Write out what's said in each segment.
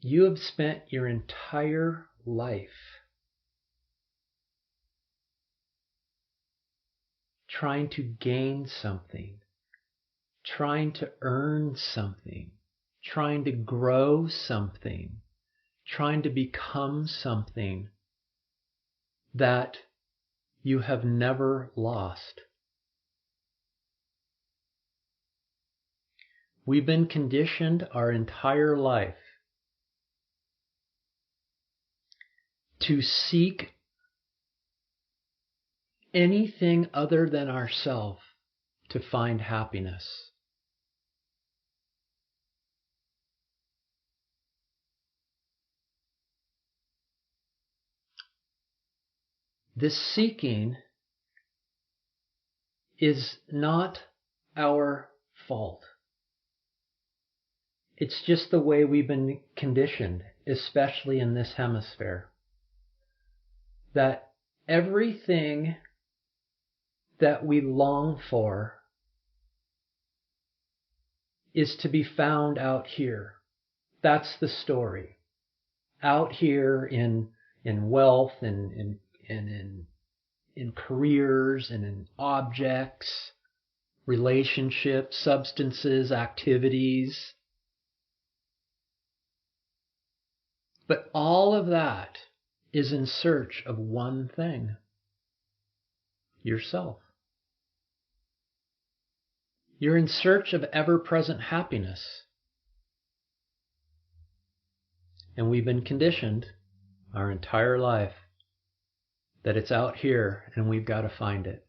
you have spent your entire life trying to gain something, trying to earn something, trying to grow something, trying to become something that you have never lost. We've been conditioned our entire life to seek anything other than ourself to find happiness. This seeking is not our fault. It's just the way we've been conditioned, especially in this hemisphere, that everything that we long for is to be found out here. That's the story. Out here in wealth and in careers and in objects, relationships, substances, activities. But all of that is in search of one thing: yourself. You're in search of ever-present happiness. And we've been conditioned our entire life that it's out here and we've got to find it.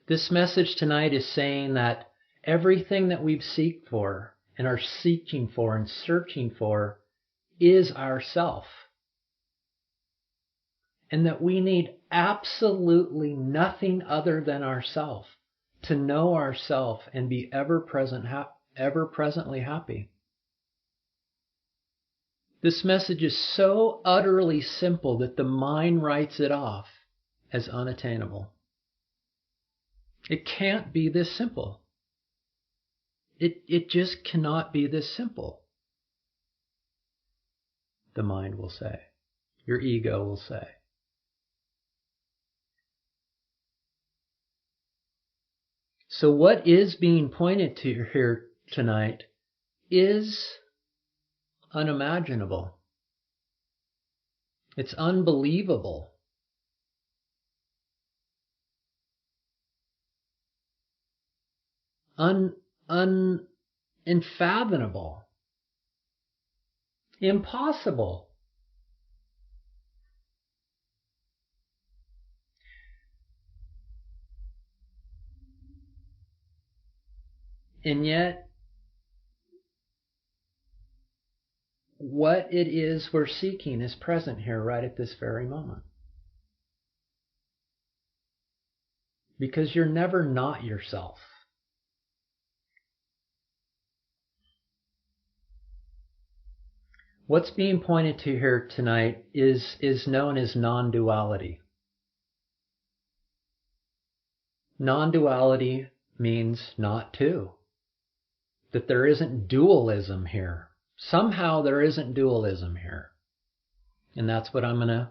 This message tonight is saying that everything that we've seeked for and are seeking for and searching for is ourself. And that we need absolutely nothing other than ourself to know ourself and be ever-presently happy. This message is so utterly simple that the mind writes it off as unattainable. It can't be this simple. It just cannot be this simple. The mind will say. Your ego will say. So what is being pointed to here tonight is unimaginable. It's unbelievable. Unfathomable. Impossible. And yet, what it is we're seeking is present here right at this very moment. Because you're never not yourself. What's being pointed to here tonight is known as non-duality. Non-duality means not two. That there isn't dualism here. Somehow there isn't dualism here. And that's what I'm going to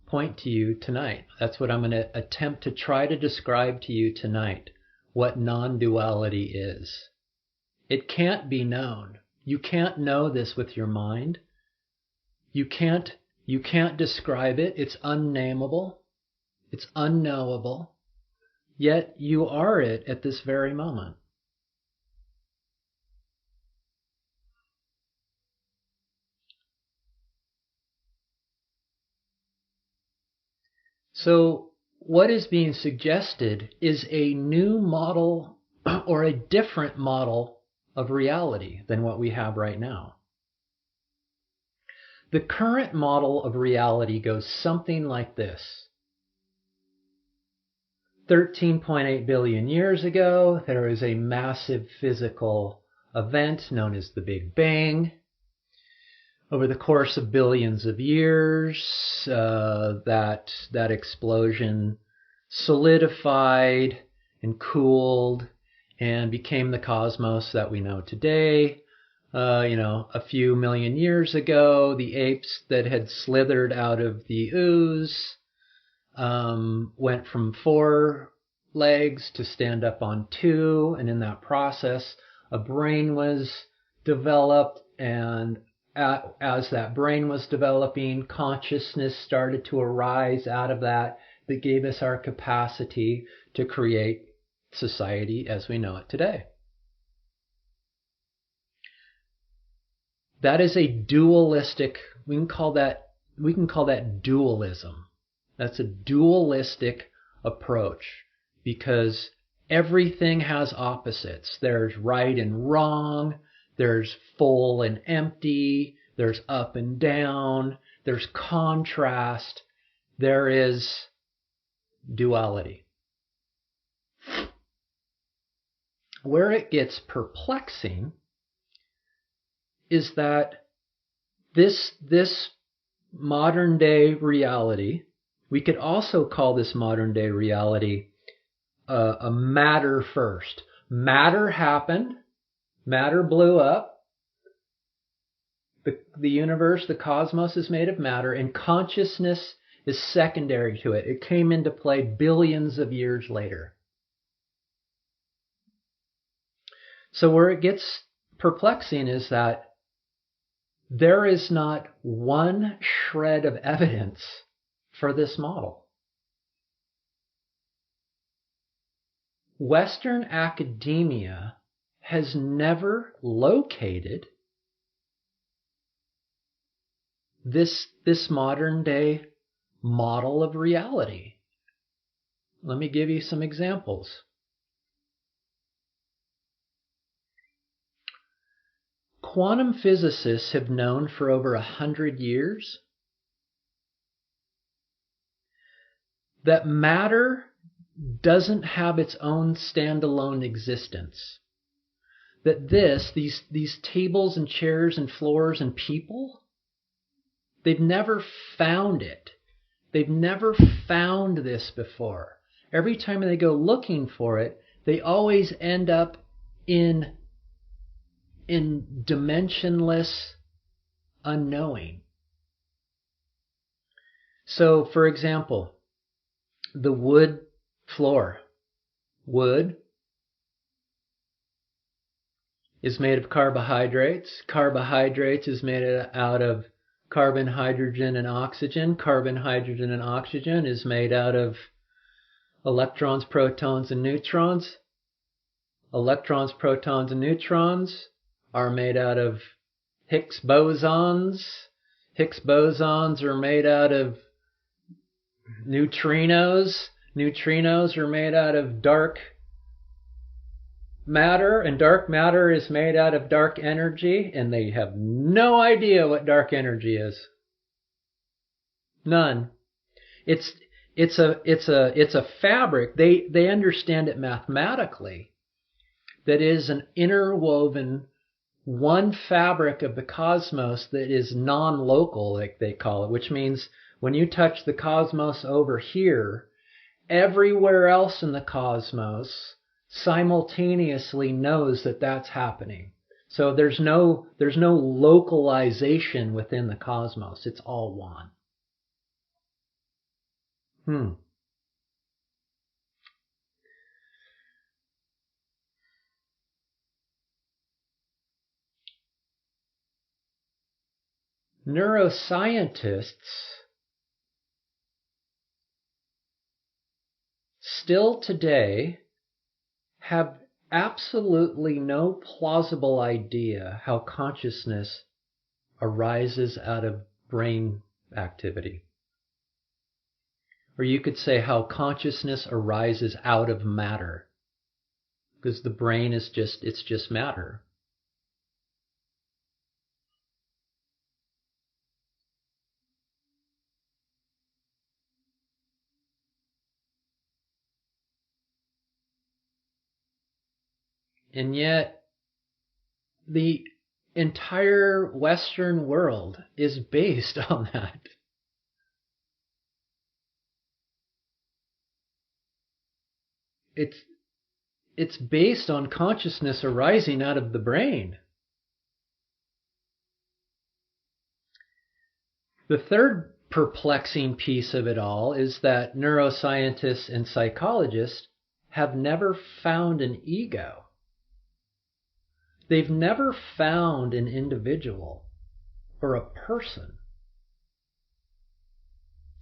point to you tonight. That's what I'm going to attempt to try to describe to you tonight, what non-duality is. It can't be known. You can't know this with your mind. You can't describe it. It's unnameable. It's unknowable. Yet you are it at this very moment. So what is being suggested is a new model or a different model of reality than what we have right now. The current model of reality goes something like this. 13.8 billion years ago, there was a massive physical event known as the Big Bang. Over the course of billions of years, that explosion solidified and cooled and became the cosmos that we know today. a few million years ago, the apes that had slithered out of the ooze went from 4 legs to stand up on 2, and in that process, a brain was developed, and as that brain was developing, consciousness started to arise out of that gave us our capacity to create society as we know it today. That is a dualistic, we can call that dualism. That's a dualistic approach because everything has opposites. There's right and wrong, there's full and empty, there's up and down, there's contrast, there is duality. Where it gets perplexing is that this modern day reality, we could also call this modern day reality a matter first. Matter happened, matter blew up, the universe, the cosmos is made of matter, and consciousness is secondary to it. It came into play billions of years later. So where it gets perplexing is that there is not one shred of evidence for this model. Western academia has never located this modern day model of reality. Let me give you some examples. Quantum physicists have known for over 100 years that matter doesn't have its own standalone existence. That these tables and chairs and floors and people, they've never found it. They've never found this before. Every time they go looking for it, they always end up in dimensionless unknowing. So, for example, the wood floor. Wood is made of carbohydrates. Carbohydrates is made out of carbon, hydrogen, and oxygen. Carbon, hydrogen, and oxygen is made out of electrons, protons, and neutrons. Electrons, protons, and neutrons are made out of Higgs bosons. Higgs bosons are made out of neutrinos. Neutrinos are made out of dark matter, and dark matter is made out of dark energy, and they have no idea what dark energy is. None. It's a fabric. They understand it mathematically. That is an interwoven one fabric of the cosmos that is non-local, like they call it, which means when you touch the cosmos over here, everywhere else in the cosmos simultaneously knows that that's happening. So there's no localization within the cosmos. It's all one. Neuroscientists still today have absolutely no plausible idea how consciousness arises out of brain activity. Or you could say how consciousness arises out of matter. Because the brain is just matter. And yet, the entire Western world is based on that. It's based on consciousness arising out of the brain. The third perplexing piece of it all is that neuroscientists and psychologists have never found an ego. They've never found an individual or a person.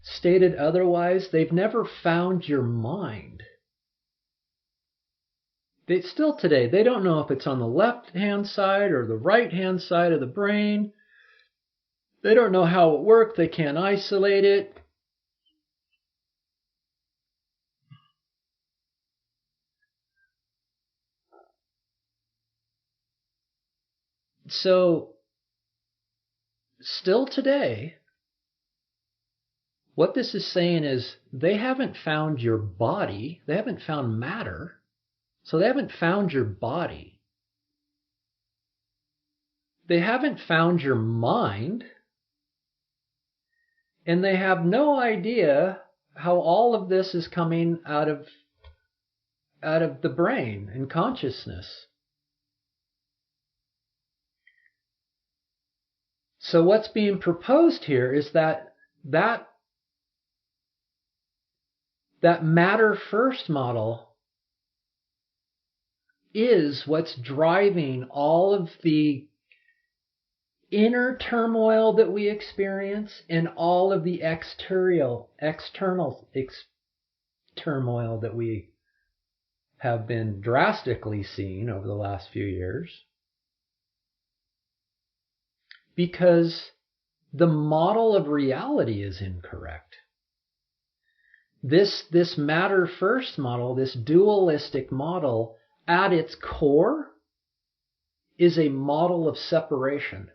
Stated otherwise, they've never found your mind. Still today, they don't know if it's on the left-hand side or the right-hand side of the brain. They don't know how it works. They can't isolate it. So, still today, what this is saying is they haven't found your body. They haven't found matter. So they haven't found your body. They haven't found your mind. And they have no idea how all of this is coming out of the brain and consciousness. So what's being proposed here is that matter-first model is what's driving all of the inner turmoil that we experience and all of the external turmoil that we have been drastically seeing over the last few years. Because the model of reality is incorrect. This matter-first model, this dualistic model, at its core, is a model of separation.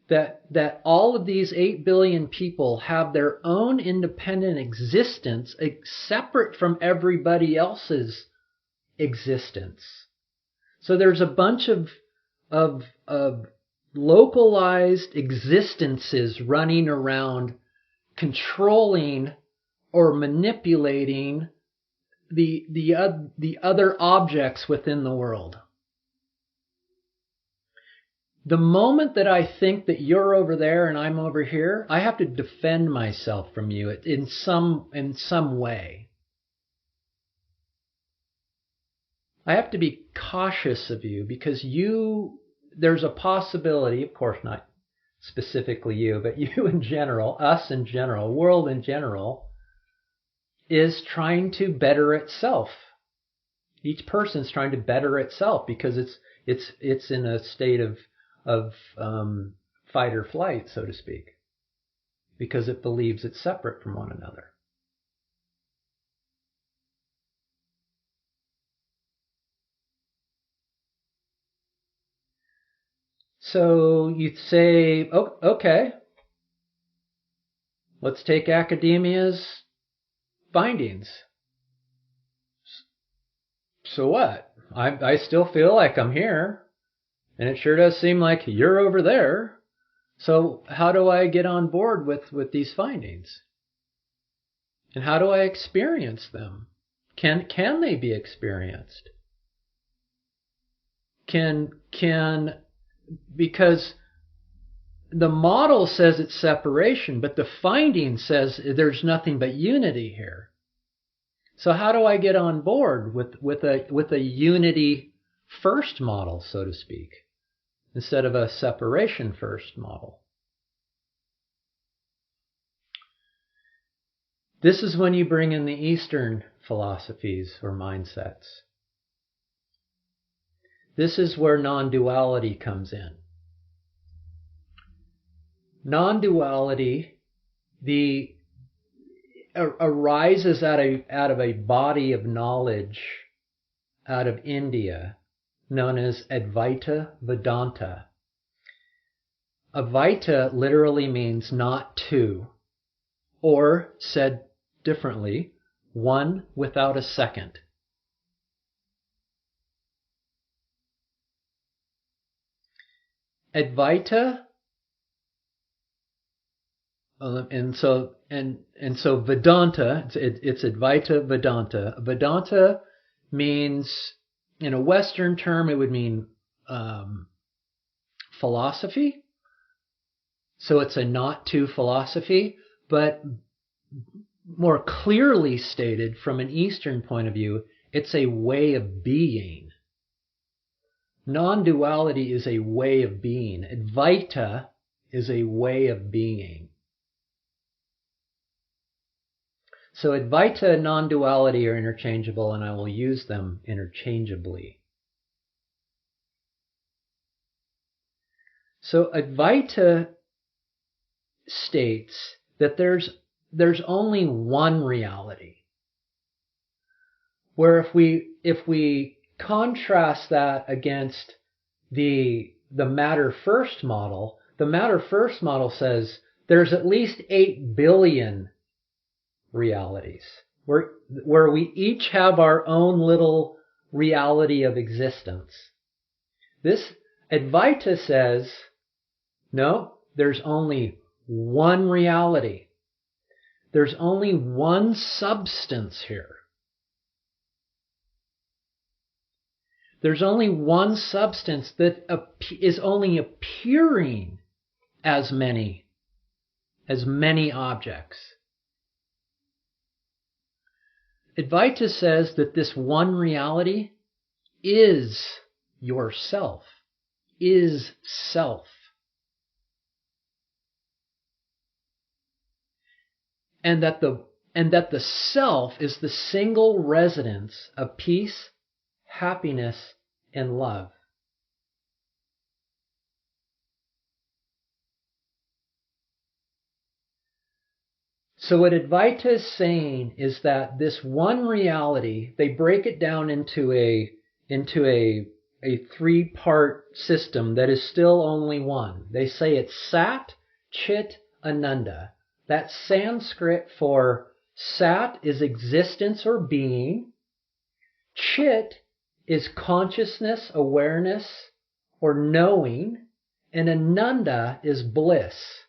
That all of these 8 billion people have their own independent existence, separate from everybody else's existence. So there's a bunch of localized existences running around, controlling or manipulating the other objects within the world. The moment that I think that you're over there and I'm over here, I have to defend myself from you in some way. I have to be cautious of you because there's a possibility, of course not specifically you, but you in general, us in general, world in general, is trying to better itself. Each person's trying to better itself because it's in a state of fight or flight, so to speak, because it believes it's separate from one another. So you say, oh, okay, let's take academia's findings. So what? I still feel like I'm here, and it sure does seem like you're over there. So how do I get on board with these findings? And how do I experience them? Can they be experienced? Because the model says it's separation, but the finding says there's nothing but unity here. So how do I get on board with a unity-first model, so to speak, instead of a separation-first model? This is when you bring in the Eastern philosophies or mindsets. This is where non-duality comes in. Non-duality arises out of a body of knowledge out of India known as Advaita Vedanta. Advaita literally means not two, or said differently, one without a second. Advaita, and so Vedanta, it's Advaita Vedanta. Vedanta means, in a Western term, it would mean philosophy. So it's a not to philosophy, but more clearly stated from an Eastern point of view, it's a way of being. Non-duality is a way of being. Advaita is a way of being. So Advaita and non-duality are interchangeable, and I will use them interchangeably. So Advaita states that there's only one reality. Where if we contrast that against the matter-first model, the matter-first model says there's at least 8 billion realities, where we each have our own little reality of existence. This Advaita says, no, there's only one reality. There's only one substance here. There's only one substance that is only appearing as many objects. Advaita says that this one reality is yourself, is self. And that the self is the single residence of peace, happiness, and love. So what Advaita is saying is that this one reality, they break it down into a 3-part system that is still only one. They say it's Sat, Chit, Ananda. That's Sanskrit for Sat is existence or being. Chit is consciousness, awareness, or knowing. And Ananda is bliss,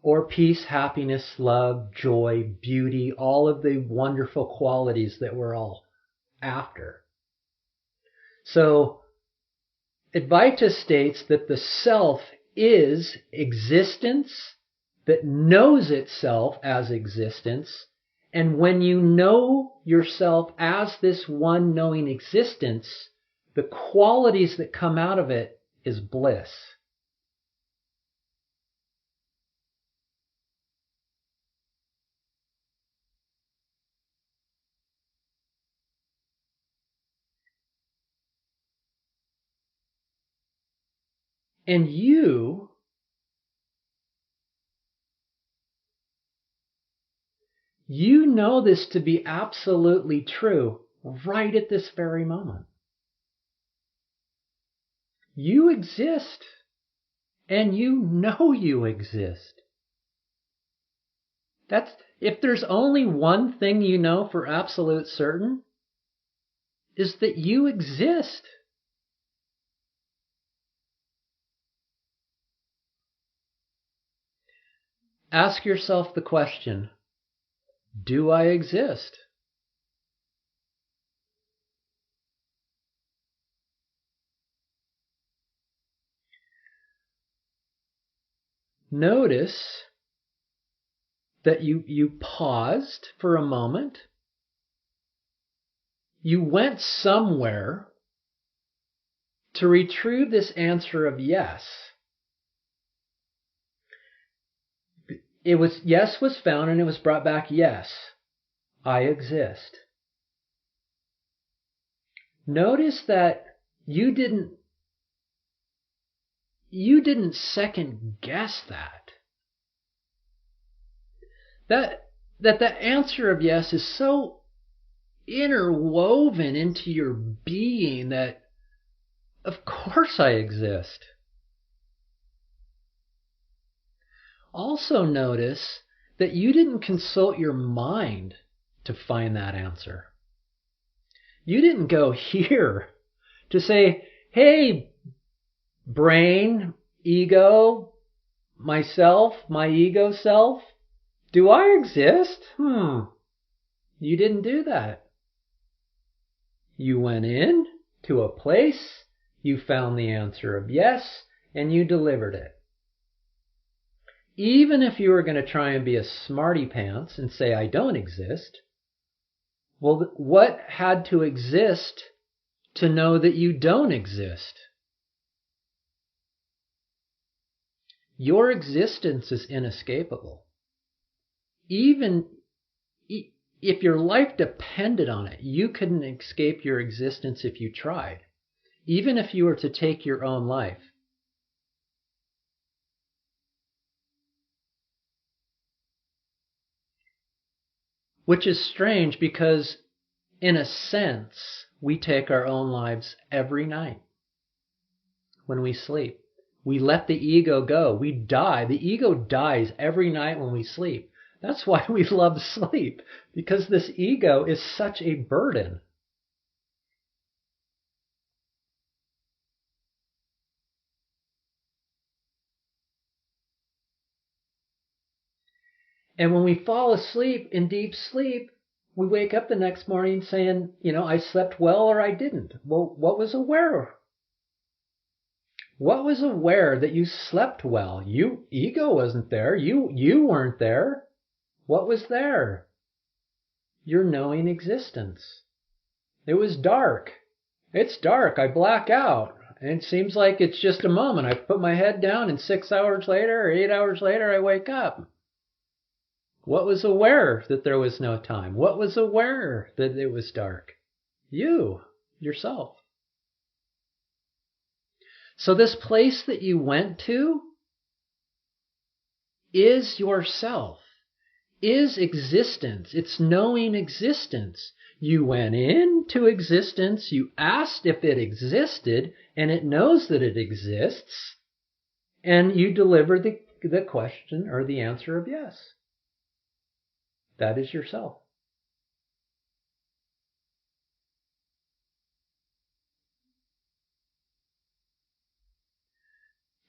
or peace, happiness, love, joy, beauty, all of the wonderful qualities that we're all after. So Advaita states that the self is existence that knows itself as existence, and when you know yourself as this one knowing existence, the qualities that come out of it is bliss. And you know this to be absolutely true right at this very moment. You exist, and you know you exist. If there's only one thing you know for absolute certain, is that you exist. Ask yourself the question, do I exist? Notice that you paused for a moment. You went somewhere to retrieve this answer of yes. Yes was found, and it was brought back, yes, I exist. Notice that you didn't second guess that answer of yes is so interwoven into your being that of course I exist. Also notice that you didn't consult your mind to find that answer. You didn't go here to say, hey, brain, ego, myself, my ego self, do I exist? You didn't do that. You went in to a place, you found the answer of yes, and you delivered it. even if you were going to try and be a smarty pants and say, I don't exist, well, what had to exist to know that you don't exist? Your existence is inescapable. Even if your life depended on it, you couldn't escape your existence if you tried, even if you were to take your own life. Which is strange because, in a sense, we take our own lives every night when we sleep. We let the ego go. We die. The ego dies every night when we sleep. That's why we love sleep, because this ego is such a burden. And when we fall asleep in deep sleep, we wake up the next morning saying, I slept well or I didn't. Well, what was aware? What was aware that you slept well? Ego wasn't there. You weren't there. What was there? Your knowing existence. It was dark. It's dark. I black out. And it seems like it's just a moment. I put my head down and 6 hours later or 8 hours later I wake up. What was aware that there was no time? What was aware that it was dark? You, yourself. So this place that you went to is yourself, is existence. It's knowing existence. You went into existence, you asked if it existed, and it knows that it exists, and you deliver the question or the answer of yes. That is yourself.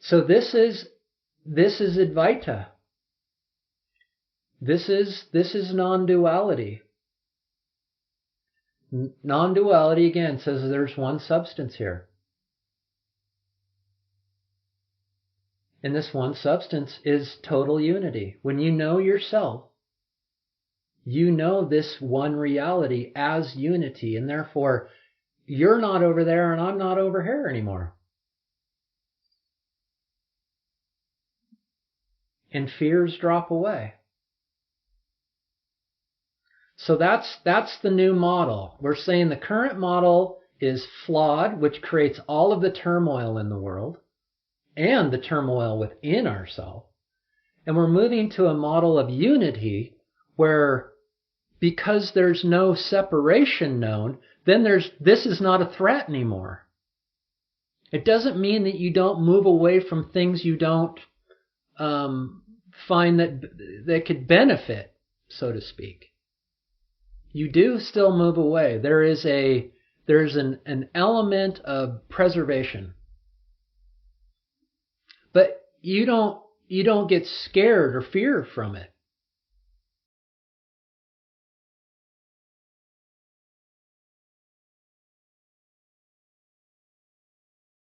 So this is Advaita. This is non-duality. Non-duality, again, says there's one substance here. And this one substance is total unity. When you know yourself, you know this one reality as unity, and therefore you're not over there and I'm not over here anymore. And fears drop away. So that's the new model. We're saying the current model is flawed, which creates all of the turmoil in the world and the turmoil within ourselves. And we're moving to a model of unity where, because there's no separation known, then this is not a threat anymore. It doesn't mean that you don't move away from things you don't find that could benefit, so to speak. You do still move away. There's an element of preservation, but you don't get scared or fear from it.